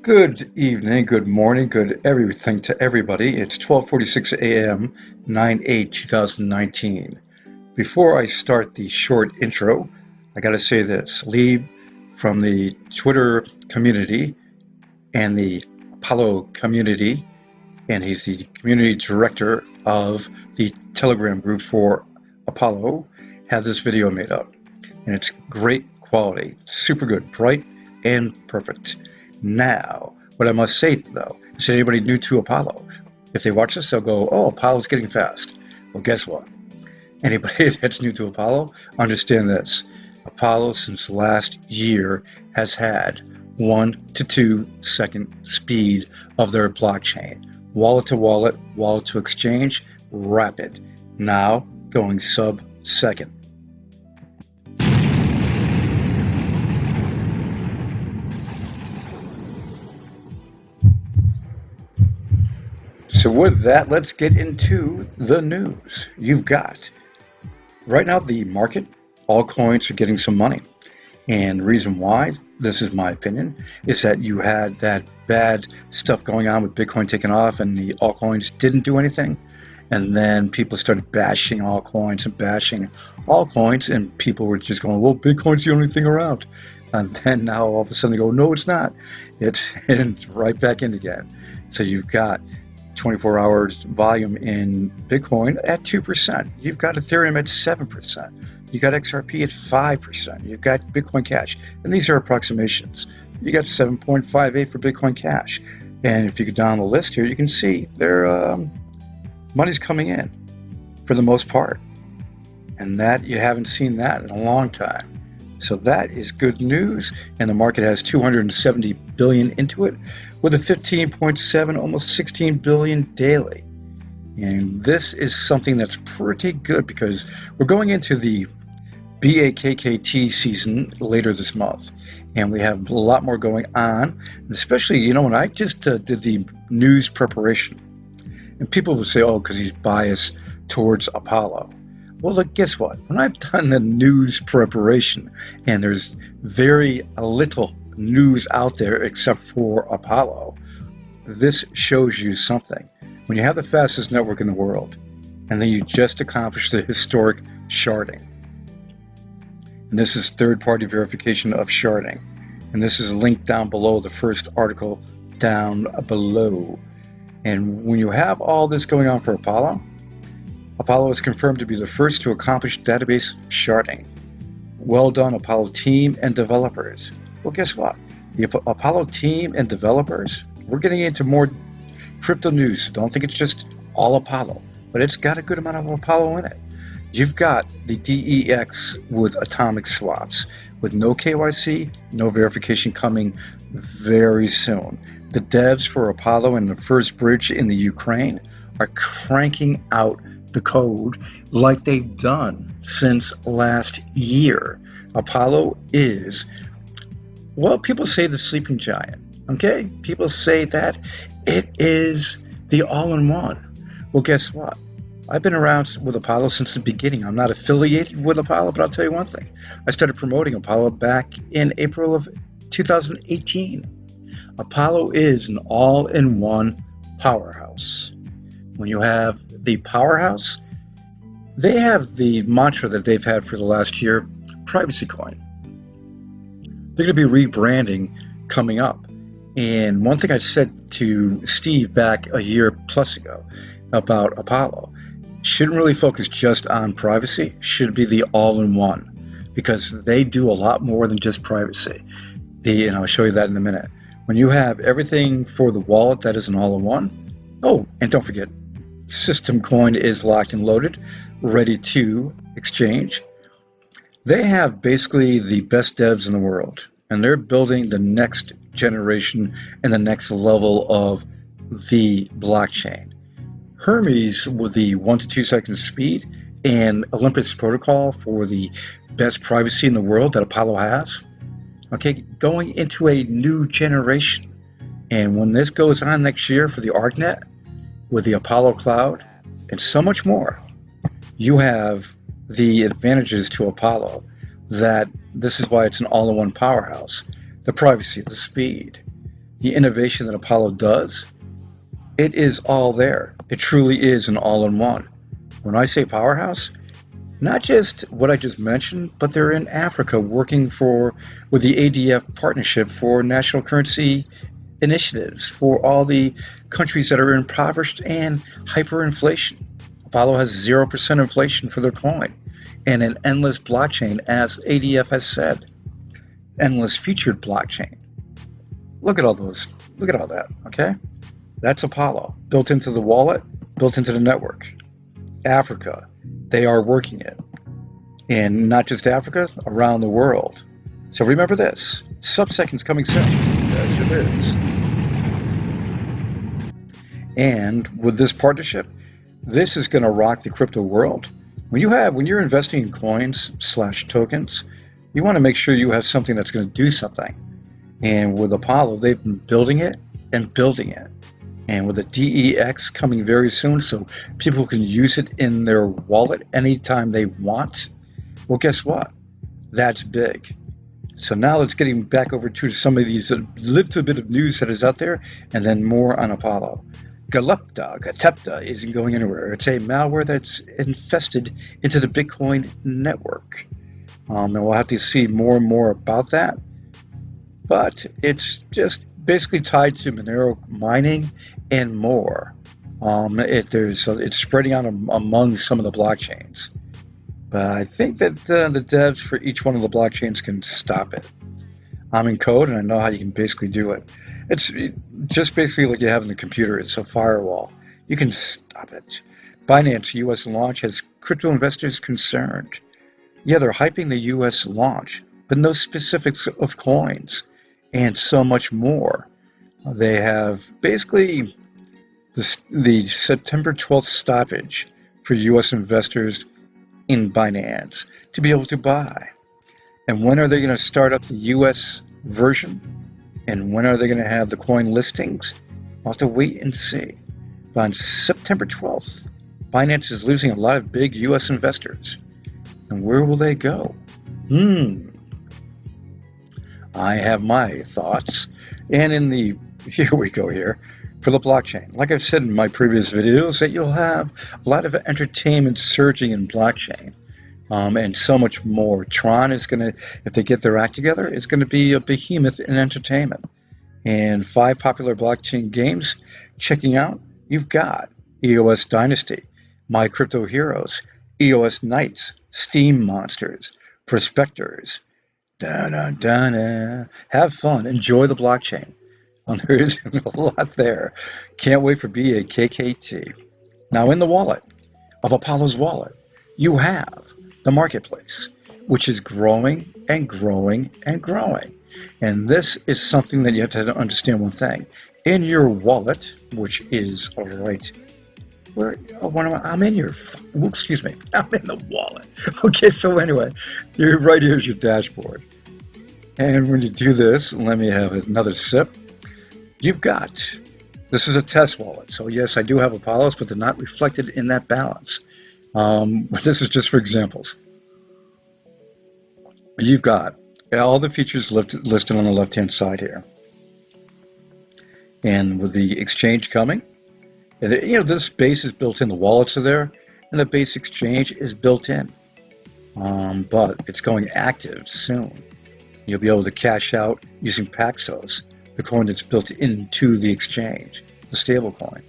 Good evening, good morning, good everything to everybody. It's 12:46 a.m., 9/8/2019. Before I start the short intro, I gotta say this. Lee from the Twitter community and the Apollo community, and he's the community director of the Telegram group for Apollo, had this video made up. And it's great quality, super good, bright, and perfect. Now, what I must say, though, is anybody new to Apollo, if they watch this, they'll go, oh, Apollo's getting fast. Well, guess what? Anybody that's new to Apollo, understand this. Apollo, since last year, has had 1 to 2 second speed of their blockchain. Wallet to wallet, wallet to exchange, rapid. Now, going sub-second. So with that, let's get into the news. You've got, right now the market, all coins are getting some money. And the reason why, this is my opinion, is that you had that bad stuff going on with Bitcoin taking off and the altcoins didn't do anything. And then people started bashing altcoins and bashing altcoins, and people were just going, well, Bitcoin's the only thing around. And then now all of a sudden they go, no, it's not. It's right back in again. So you've got 24 hours volume in Bitcoin at 2%. You've got Ethereum at 7%. You've got XRP at 5%. You've got Bitcoin Cash. And these are approximations. You got 7.58 for Bitcoin Cash. And if you go down the list here, you can see money's coming in for the most part. And that you haven't seen that in a long time. So that is good news, and the market has 270 billion into it, with a 15.7, almost 16 billion daily. And this is something that's pretty good because we're going into the BAKKT season later this month, and we have a lot more going on. Especially, you know, when I just did the news preparation, and people will say, oh, because he's biased towards Apollo. Well, look, guess what? When I've done the news preparation, and there's very little news out there except for Apollo, this shows you something. When you have the fastest network in the world, and then you just accomplished the historic sharding, and this is third-party verification of sharding, and this is linked down below, the first article down below. And when you have all this going on for Apollo, Apollo is confirmed to be the first to accomplish database sharding. Well done, Apollo team and developers. Well, guess what? The Apollo team and developers, we're getting into more crypto news. So don't think it's just all Apollo, but it's got a good amount of Apollo in it. You've got the DEX with atomic swaps, with no KYC, no verification, coming very soon. The devs for Apollo and the first bridge in the Ukraine are cranking out the code like they've done since last year. Apollo is, well, people say the sleeping giant, okay? People say that it is the all-in-one. Well, guess what? I've been around with Apollo since the beginning. I'm not affiliated with Apollo, but I'll tell you one thing. I started promoting Apollo back in April of 2018. Apollo is an all-in-one powerhouse. When you have the Powerhouse, they have the mantra that they've had for the last year, privacy coin. They're going to be rebranding coming up. And one thing I said to Steve back a year plus ago about Apollo, shouldn't really focus just on privacy, should be the all-in-one, because they do a lot more than just privacy. And I'll show you that in a minute. When you have everything for the wallet that is an all-in-one, oh, and don't forget, System Coin is locked and loaded, ready to exchange. They have basically the best devs in the world, and they're building the next generation and the next level of the blockchain. Hermes with the 1 to 2 seconds speed, and Olympus protocol for the best privacy in the world that Apollo has. Okay, going into a new generation. And when this goes on next year for the ARKNET, with the Apollo Cloud, and so much more, you have the advantages to Apollo, that this is why it's an all-in-one powerhouse. The privacy, the speed, the innovation that Apollo does, it is all there. It truly is an all-in-one. When I say Powerhouse, not just what I just mentioned, but they're in Africa working with the ADF partnership for national currency initiatives for all the countries that are impoverished and hyperinflation. Apollo has 0% inflation for their coin and an endless blockchain, as ADF has said. Endless featured blockchain. Look at all those. Look at all that, okay? That's Apollo, built into the wallet, built into the network. Africa, they are working it. And not just Africa, around the world. So remember this, sub-seconds coming soon. Yes, it is. And with this partnership, this is going to rock the crypto world. When you're investing in coins / tokens, you want to make sure you have something that's going to do something. And with Apollo, they've been building it and building it. And with the DEX coming very soon, so people can use it in their wallet anytime they want, well, guess what? That's big. So now let's getting back over to some of these little bit of news that is out there, and then more on Apollo. Gatepta isn't going anywhere. It's a malware that's infested into the Bitcoin network. And we'll have to see more and more about that. But it's just basically tied to Monero mining and more. It's spreading out among some of the blockchains. But I think that the devs for each one of the blockchains can stop it. I'm in code and I know how you can basically do it. It's just basically like you have in the computer. It's a firewall. You can stop it. Binance US launch has crypto investors concerned. Yeah, they're hyping the US launch, but no specifics of coins and so much more. They have basically the September 12th stoppage for US investors in Binance to be able to buy. And when are they going to start up the US version? And when are they going to have the coin listings? We'll have to wait and see. But on September 12th, Binance is losing a lot of big US investors. And where will they go? I have my thoughts. And here we go here, for the blockchain. Like I've said in my previous videos, that you'll have a lot of entertainment surging in blockchain. And so much more. Tron is going to, if they get their act together, is going to be a behemoth in entertainment. And 5 popular blockchain games checking out, you've got EOS Dynasty, My Crypto Heroes, EOS Knights, Steam Monsters, Prospectors. Have fun, enjoy the blockchain. There's a lot there. Can't wait for BAKKT. Now in the wallet of Apollo's wallet, you have the marketplace, which is growing and growing and growing. And this is something that you have to understand one thing. In your wallet, which is right where, I'm in your, excuse me, I'm in the wallet. Okay, so anyway, you're right here's your dashboard. And when you do this, let me have another sip. You've got, this is a test wallet. So yes, I do have Apollos, but they're not reflected in that balance. But this is just for examples. You've got all the features listed on the left-hand side here. And with the exchange coming, and this base is built in, the wallets are there, and the base exchange is built in. But it's going active soon. You'll be able to cash out using Paxos, the coin that's built into the exchange, the stable coin.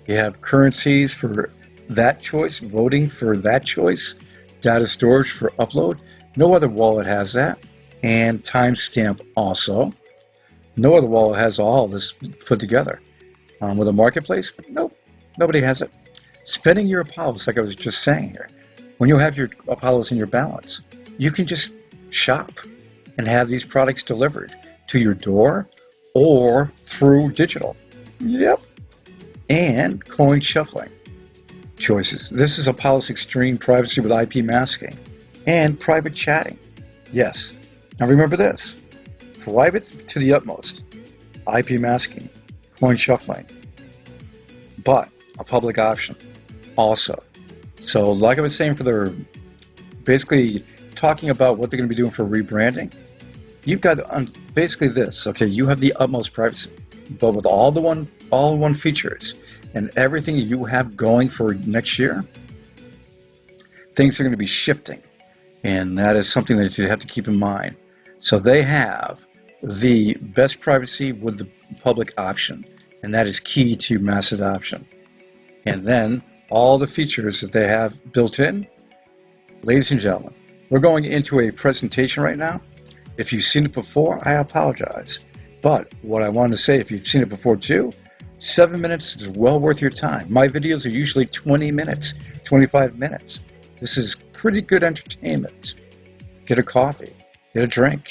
You have currencies for that choice, voting for that choice, data storage for upload. No other wallet has that. And timestamp also. No other wallet has all this put together. With a marketplace, nope, nobody has it. Spending your Apollos, like I was just saying here, when you have your Apollos in your balance, you can just shop and have these products delivered to your door or through digital. Yep. And coin shuffling choices. This is Apollos Extreme Privacy with IP masking and private chatting. Yes. Now remember this. Private to the utmost. IP masking, coin shuffling, but a public option also. So like I was saying, for their basically talking about what they're going to be doing for rebranding, you've got basically this. Okay, you have the utmost privacy. but with all one features and everything you have going for next year, things are going to be shifting, and that is something that you have to keep in mind. So they have the best privacy with the public option, and that is key to mass adoption. And then all the features that they have built in. Ladies and gentlemen, we're going into a presentation right now. If you've seen it before, I apologize. But what I wanted to say, if you've seen it before too, 7 minutes is well worth your time. My videos are usually 20 minutes, 25 minutes. This is pretty good entertainment. Get a coffee, get a drink.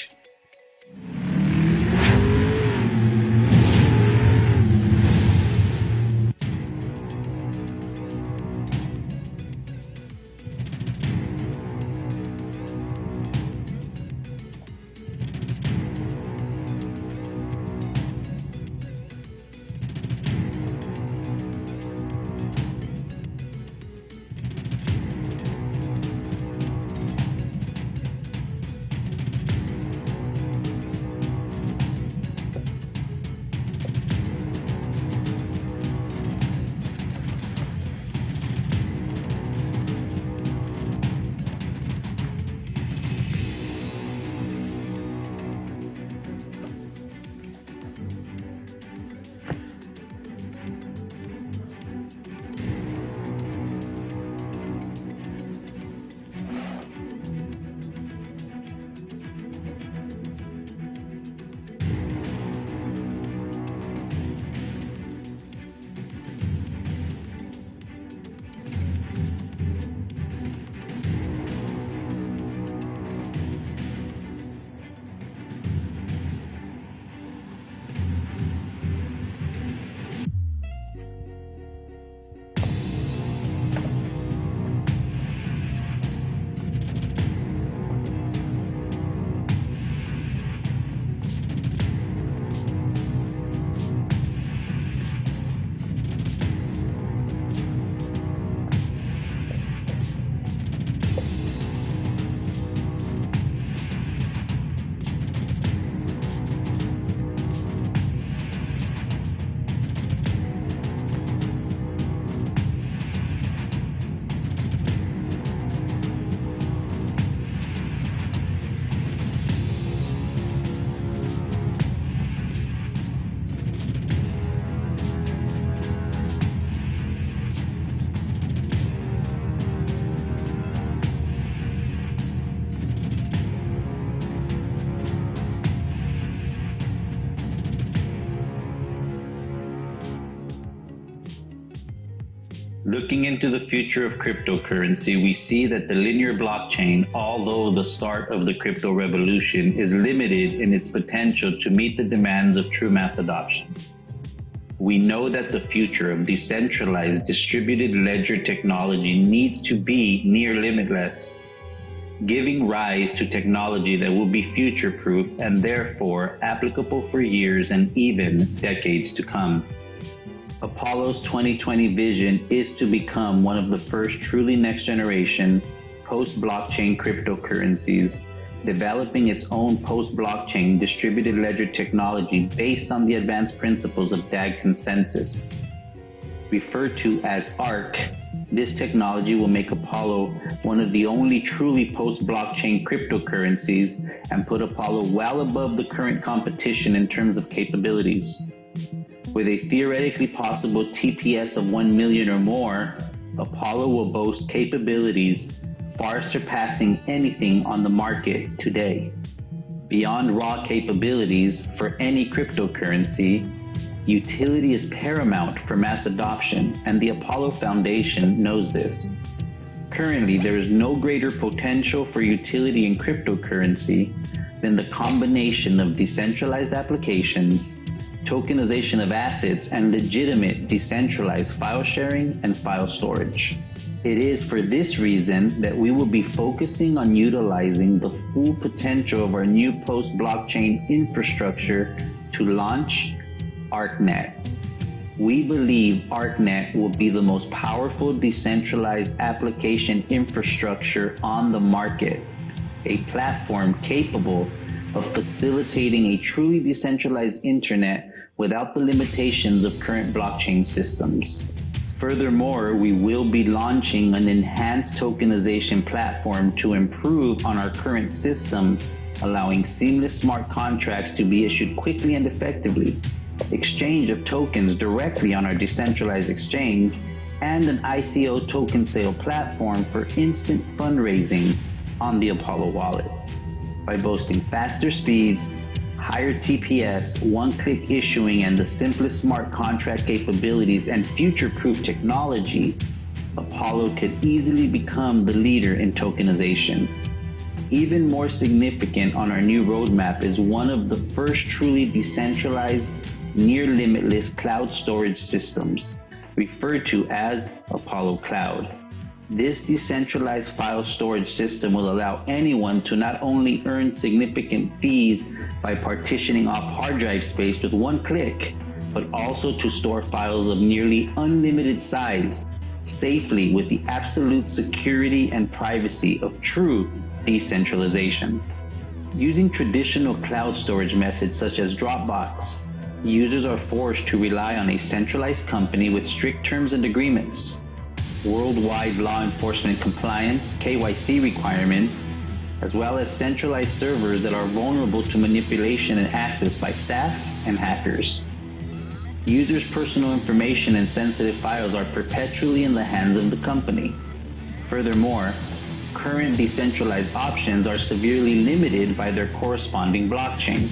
Looking into the future of cryptocurrency, we see that the linear blockchain, although the start of the crypto revolution, is limited in its potential to meet the demands of true mass adoption. We know that the future of decentralized distributed ledger technology needs to be near limitless, giving rise to technology that will be future-proof and therefore applicable for years and even decades to come. Apollo's 2020 vision is to become one of the first truly next-generation post-blockchain cryptocurrencies, developing its own post-blockchain distributed ledger technology based on the advanced principles of DAG consensus. Referred to as ARK, this technology will make Apollo one of the only truly post-blockchain cryptocurrencies and put Apollo well above the current competition in terms of capabilities. With a theoretically possible TPS of 1 million or more, Apollo will boast capabilities far surpassing anything on the market today. Beyond raw capabilities for any cryptocurrency, utility is paramount for mass adoption, and the Apollo Foundation knows this. Currently, there is no greater potential for utility in cryptocurrency than the combination of decentralized applications, tokenization of assets, and legitimate decentralized file sharing and file storage. It is for this reason that we will be focusing on utilizing the full potential of our new post-blockchain infrastructure to launch ARKNET. We believe ARKNET will be the most powerful decentralized application infrastructure on the market, a platform capable of facilitating a truly decentralized internet without the limitations of current blockchain systems. Furthermore, we will be launching an enhanced tokenization platform to improve on our current system, allowing seamless smart contracts to be issued quickly and effectively, exchange of tokens directly on our decentralized exchange, and an ICO token sale platform for instant fundraising on the Apollo wallet. By boasting faster speeds, higher TPS, one-click issuing, and the simplest smart contract capabilities and future-proof technology, Apollo could easily become the leader in tokenization. Even more significant on our new roadmap is one of the first truly decentralized, near-limitless cloud storage systems, referred to as Apollo Cloud. This decentralized file storage system will allow anyone to not only earn significant fees by partitioning off hard drive space with one click, but also to store files of nearly unlimited size safely with the absolute security and privacy of true decentralization. Using traditional cloud storage methods such as Dropbox, users are forced to rely on a centralized company with strict terms and agreements, worldwide law enforcement compliance, KYC requirements, as well as centralized servers that are vulnerable to manipulation and access by staff and hackers. Users' personal information and sensitive files are perpetually in the hands of the company. Furthermore, current decentralized options are severely limited by their corresponding blockchain.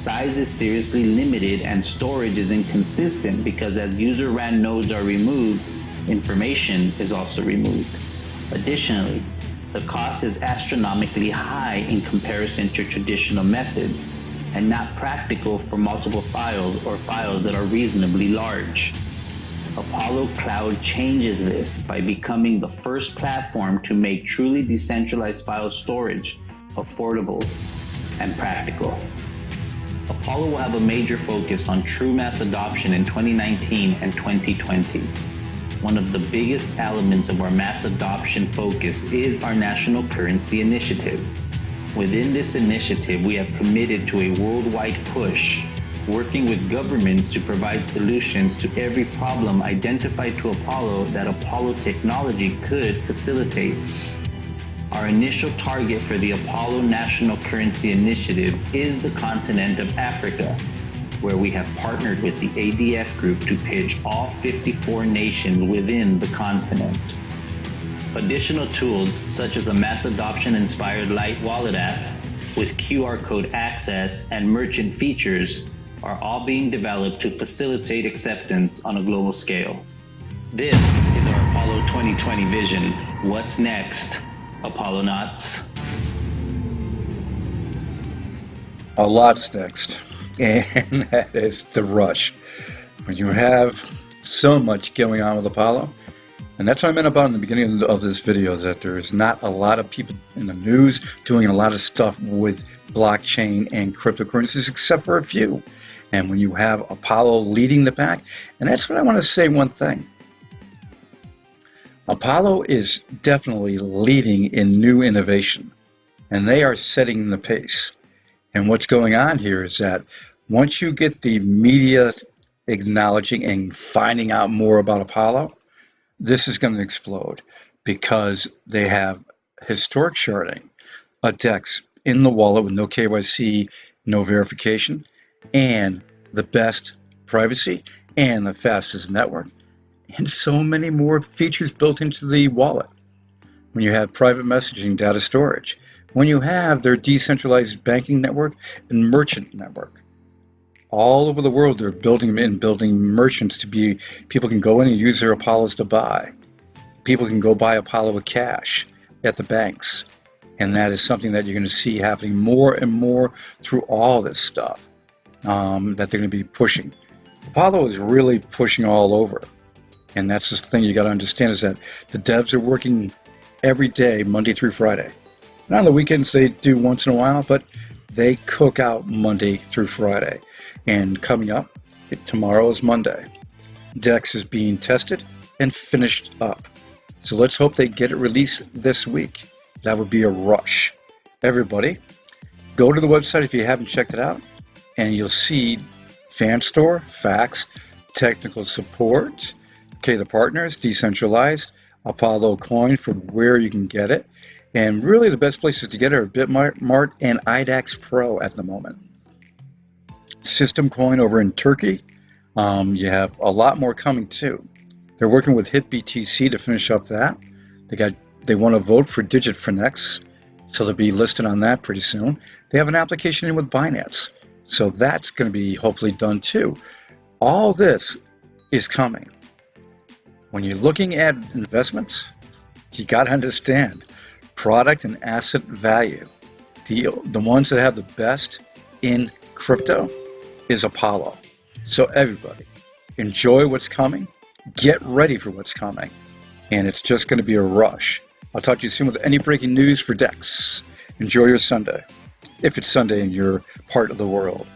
Size is seriously limited and storage is inconsistent because as user-ran nodes are removed, information is also removed. Additionally, the cost is astronomically high in comparison to traditional methods and not practical for multiple files or files that are reasonably large. Apollo Cloud changes this by becoming the first platform to make truly decentralized file storage affordable and practical. Apollo will have a major focus on true mass adoption in 2019 and 2020. One of the biggest elements of our mass adoption focus is our national currency initiative. Within this initiative, we have committed to a worldwide push, working with governments to provide solutions to every problem identified to Apollo that Apollo technology could facilitate. Our initial target for the Apollo National Currency Initiative is the continent of Africa, where we have partnered with the ADF group to pitch all 54 nations within the continent. Additional tools, such as a mass adoption-inspired light wallet app with QR code access and merchant features, are all being developed to facilitate acceptance on a global scale. This is our Apollo 2020 vision. What's next, Apollonauts? A lot's next. And that is the rush. When you have so much going on with Apollo, and that's what I meant about in the beginning of this video, that there's not a lot of people in the news doing a lot of stuff with blockchain and cryptocurrencies except for a few. And when you have Apollo leading the pack, and that's what I want to say one thing. Apollo is definitely leading in new innovation, and they are setting the pace. And what's going on here is that once you get the media acknowledging and finding out more about Apollo, this is going to explode because they have historic sharding, a DEX in the wallet with no KYC, no verification, and the best privacy and the fastest network, and so many more features built into the wallet. When you have private messaging, data storage, when you have their decentralized banking network and merchant network. All over the world, they're building merchants to be, people can go in and use their Apollos to buy. People can go buy Apollo with cash at the banks. And that is something that you're going to see happening more and more through all this stuff that they're going to be pushing. Apollo is really pushing all over. And that's the thing you got to understand, is that the devs are working every day, Monday through Friday. And on the weekends they do once in a while, but they cook out Monday through Friday. And coming up, tomorrow is Monday. DEX is being tested and finished up. So let's hope they get it released this week. That would be a rush. Everybody, Go to the website if you haven't checked it out, and you'll see fan store, facts, technical support, okay, the partners, decentralized, Apollo coin for where you can get it, and really the best places to get it are Bitmart and IDAX Pro at the moment. System coin over in Turkey, you have a lot more coming too. They're working with HitBTC to finish up that. They want to vote for Digit for next, so they'll be listed on that pretty soon. They have an application in with Binance, so that's going to be hopefully done too. All this is coming. When you're looking at investments, you got to understand product and asset value. The ones that have the best in crypto is Apollo. So everybody, enjoy what's coming. Get ready for what's coming. And it's just going to be a rush. I'll talk to you soon with any breaking news for DEX. Enjoy your Sunday, if it's Sunday in your part of the world.